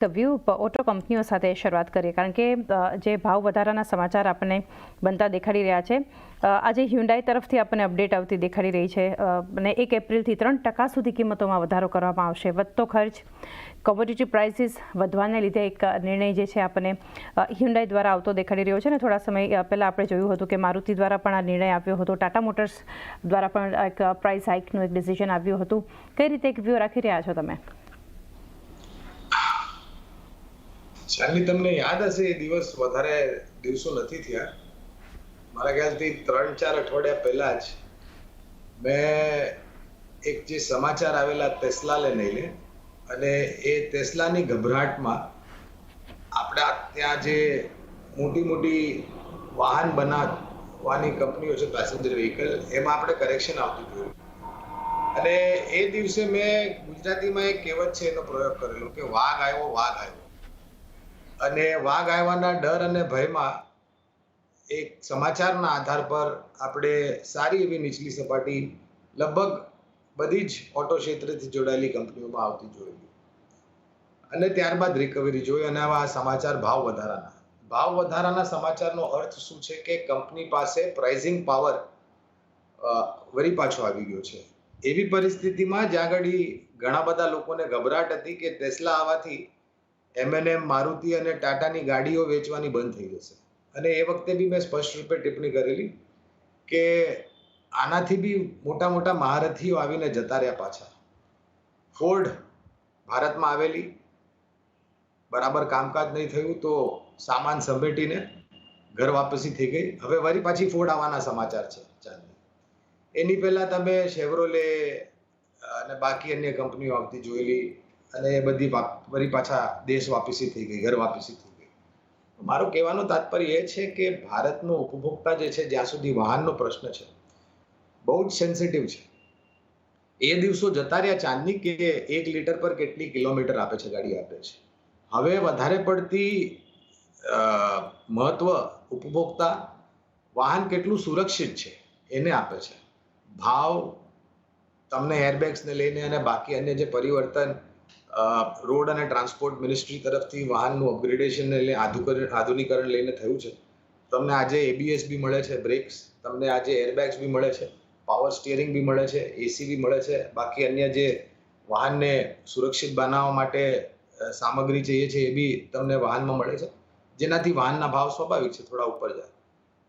View auto કંપનીઓ સાથે શરૂઆત કરીએ કારણ કે જે ભાવ વધારાના સમાચાર આપણને બનતા દેખાડી રહ્યા છે. આજે હ્યુન્ડાઈ તરફથી આપણને અપડેટ આવતી દેખાડી રહી છે અને 1 એપ્રિલથી 3% સુધી કિંમતોમાં વધારો કરવામાં આવશે. વધતો ખર્ચ, કોમોડિટી પ્રાઇસીસ વધવાને લીધે એક નિર્ણય જે છે આપણને હ્યુન્ડાઈ દ્વારા આવતો દેખાડી રહ્યો છે. અને થોડા સમય પહેલાં આપણે જોયું હતું કે મારુતિ દ્વારા પણ આ નિર્ણય આવ્યો હતો, ટાટા મોટર્સ દ્વારા પણ એક પ્રાઇસ હાઇકનું એક ડિસિઝન આવ્યું હતું. કઈ રીતે એક વ્યૂ રાખી રહ્યા છો તમે? શાલિની, તમને યાદ હશે એ દિવસ વધારે દિવસો નથી થયા, મારા ખ્યાલથી 3-4 અઠવાડિયા પહેલા જ મેં એક જે સમાચાર આવેલા ટેસ્લાને લઈને, અને એ ટેસ્લાની ગભરાટમાં આપણા ત્યાં જે મોટી વાહન બનાવવાની કંપનીઓ છે, પેસેન્જર વ્હીકલ, એમાં આપણે કરેક્શન આવતું જોયું. અને એ દિવસે મેં ગુજરાતીમાં એક કહેવત છે એનો પ્રયોગ કરેલો કે વાઘ આવ્યો. અને વાઘ આવ્યાના ડર અને ભયમાં એક સમાચારના આધાર પર આપણે સારી એવી નીચલી સપાટી લગભગ બધી જ ઓટો ક્ષેત્રથી જોડાયેલી કંપનીઓમાં આવતી જોયેલી, અને ત્યારબાદ રિકવરી જોઈ. અને આવા સમાચાર ભાવ વધારાના સમાચારનો અર્થ શું છે કે કંપની પાસે પ્રાઇઝિંગ પાવર વળી પાછો આવી ગયો છે. એવી પરિસ્થિતિમાં જ્યાં આગળ ઘણા બધા લોકોને ગભરાટ હતી કે ટેસ્લા આવવાથી M&M, મારુતિ અને ટાટાની ગાડીઓ વેચવાની બંધ થઈ જશે. અને એ વખતે બી મેં સ્પષ્ટ રૂપે ટિપ્પણી કરેલી કે આનાથી બી મોટા મહારથીઓ આવીને જતા રહ્યા પાછા. ફોર્ડ ભારતમાં આવેલી, બરાબર કામકાજ નહીં થયું તો સામાન સમેટીને ઘર વાપસી થઈ ગઈ. હવે વળી પાછી ફોર્ડ આવવાના સમાચાર છે. એની પહેલા તમે શેવરોલે અને બાકી અન્ય કંપનીઓ આવતી જોયેલી, અને એ બધી વળી પાછા દેશ વાપસી થઈ ગઈ, ઘર વાપસી થઈ ગઈ. મારું કહેવાનું તાત્પર્ય એ છે કે ભારતનો ઉપભોક્તા જે છે, જ્યાં સુધી વાહનનો પ્રશ્ન છે, બહુ જ સેન્સિટિવ છે. એ દિવસો જતા રહ્યા ચાંદની કે 1 લીટર પર કેટલી કિલોમીટર આપે છે ગાડી આપે છે. હવે વધારે પડતી મહત્વ ઉપભોક્તા વાહન કેટલું સુરક્ષિત છે એને આપે છે. ભાવ તમને એરબેગ્સને લઈને અને બાકી અન્ય જે પરિવર્તન રોડ અને ટ્રાન્સપોર્ટ મિનિસ્ટ્રી તરફથી વાહનનું અપગ્રેડેશન એટલે આધુનિકરણ લઈને થયું છે. તમને આજે ABS બી મળે છે, બ્રેક્સ, તમને આજે એરબેગ્સ બી મળે છે, પાવર સ્ટીયરિંગ બી મળે છે, AC બી મળે છે, બાકી અન્ય જે વાહનને સુરક્ષિત બનાવવા માટે સામગ્રી જોઈએ છે એ બી તમને વાહનમાં મળે છે, જેનાથી વાહનના ભાવ સ્વાભાવિક છે થોડા ઉપર જાય.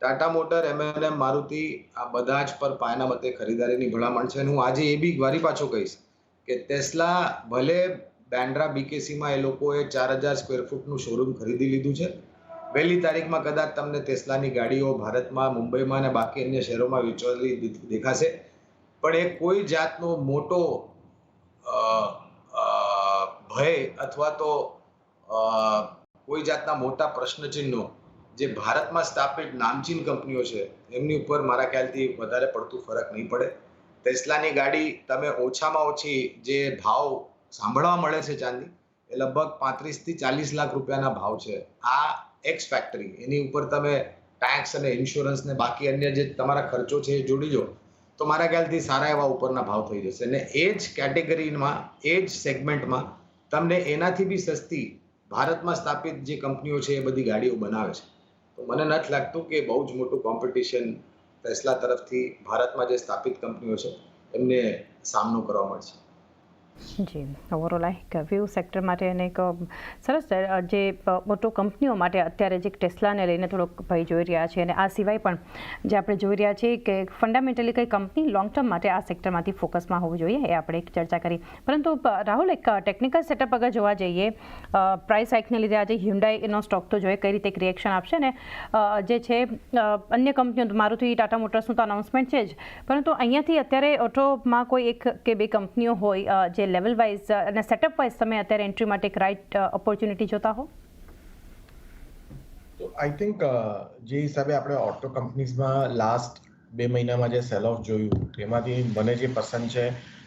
ટાટા મોટર, M&M, મારુતિ, આ બધા જ પર પાયાના મતે ખરીદારીની ભલામણ છે. અને હું આજે એ બી વારી પાછો કહીશ કે ટેસ્લા ભલે બેન્ડ્રા BKCમાં એ લોકોએ 4000 સ્ક્વેર ફૂટનું શોરૂમ ખરીદી લીધું છે. વહેલી તારીખમાં કદાચ તમને ટેસ્લાની ગાડીઓ ભારતમાં, મુંબઈમાં અને બાકી અન્ય શહેરોમાં વેચવાલી દેખાશે. પણ એ કોઈ જાતનો મોટો ભય અથવા તો કોઈ જાતના મોટા પ્રશ્નચિહ્નો જે ભારતમાં સ્થાપિત નામચીન કંપનીઓ છે એમની ઉપર મારા ખ્યાલથી વધારે પડતું ફરક નહીં પડે. ટેસ્લાની ગાડી તમે ઓછામાં ઓછી જે ભાવ સાંભળવા મળે છે ચાંદી, એ લગભગ 35 થી 40 લાખ રૂપિયાના ભાવ છે. આ એક્સ ફેક્ટરી, એની ઉપર તમે ટેક્સ અને ઇન્સ્યોરન્સ ને બાકી અન્ય જે તમારા ખર્ચો છે એ જોડી દો તો મારા ખ્યાલથી સારા એવા ઉપરના ભાવ થઈ જશે. અને એ જ કેટેગરીમાં, એ જ સેગમેન્ટમાં તમને એનાથી બી સસ્તી ભારતમાં સ્થાપિત જે કંપનીઓ છે એ બધી ગાડીઓ બનાવે છે. તો મને નથી લાગતું કે બહુ જ મોટું કોમ્પિટિશન ટેસ્લા તરફથી ભારતમાં જે સ્થાપિત કંપનીઓ છે એમને સામનો કરવા મળશે. જી, ઓવરઓલ એક વ્યૂ સેક્ટર માટે અને એક સરસ જે ઓટો કંપનીઓ માટે અત્યારે જે ટેસ્લાને લઈને થોડોક ભય જોઈ રહ્યા છે. અને આ સિવાય પણ જે આપણે જોઈ રહ્યા છીએ કે ફંડામેન્ટલી કઈ કંપની લોંગ ટર્મ માટે આ સેક્ટરમાંથી ફોકસમાં હોવું જોઈએ, એ આપણે એક ચર્ચા કરી. પરંતુ રાહુલ, એક ટેકનિકલ સેટઅપ અગર જોવા જઈએ, પ્રાઇસ હાઇકને લીધે આજે હ્યુન્ડાઈનો સ્ટોક તો જોઈએ કઈ રીતે એક રિએક્શન આપશે. ને જે છે અન્ય કંપનીઓ, મારુતિ, ટાટા મોટર્સનું તો અનાઉન્સમેન્ટ છે જ, પરંતુ અહીંયાથી અત્યારે ઓટોમાં કોઈ એક કે બે કંપનીઓ હોય જે લેવલ વાઇઝ અને સેટઅપ વાઇઝ તમે અત્યારે એન્ટ્રી માટે એક રાઇટ ઓપોર્ચ્યુનિટી જોતા હો? તો આઈ થિંક જે હિસાબે આપણે ઓટો કંપનીઝમાં લાસ્ટ 2 મહિનામાં જે સેલ ઓફ જોયું એમાંથી મને જે પસંદ છે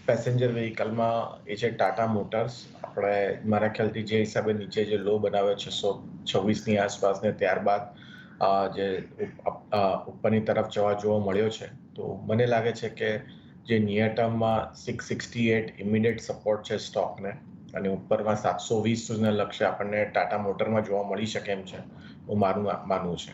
પેસેન્જર વ્હીકલમાં એ છે ટાટા મોટર્સ. આપણે મારા ખ્યાલથી જે હિસાબે નીચે જે લો બનાવ્યો 626ની આસપાસ ને ત્યારબાદ જે ઉપરની તરફ જોવા મળ્યો છે, તો મને લાગે છે કે જે નિયર ટર્મમાં 668 ઇમિડિયેટ સપોર્ટ છે સ્ટોકને, અને ઉપરમાં 720 સુધીના લક્ષ્ય આપણને ટાટા મોટરમાં જોવા મળી શકે એમ છે, માનવું છે.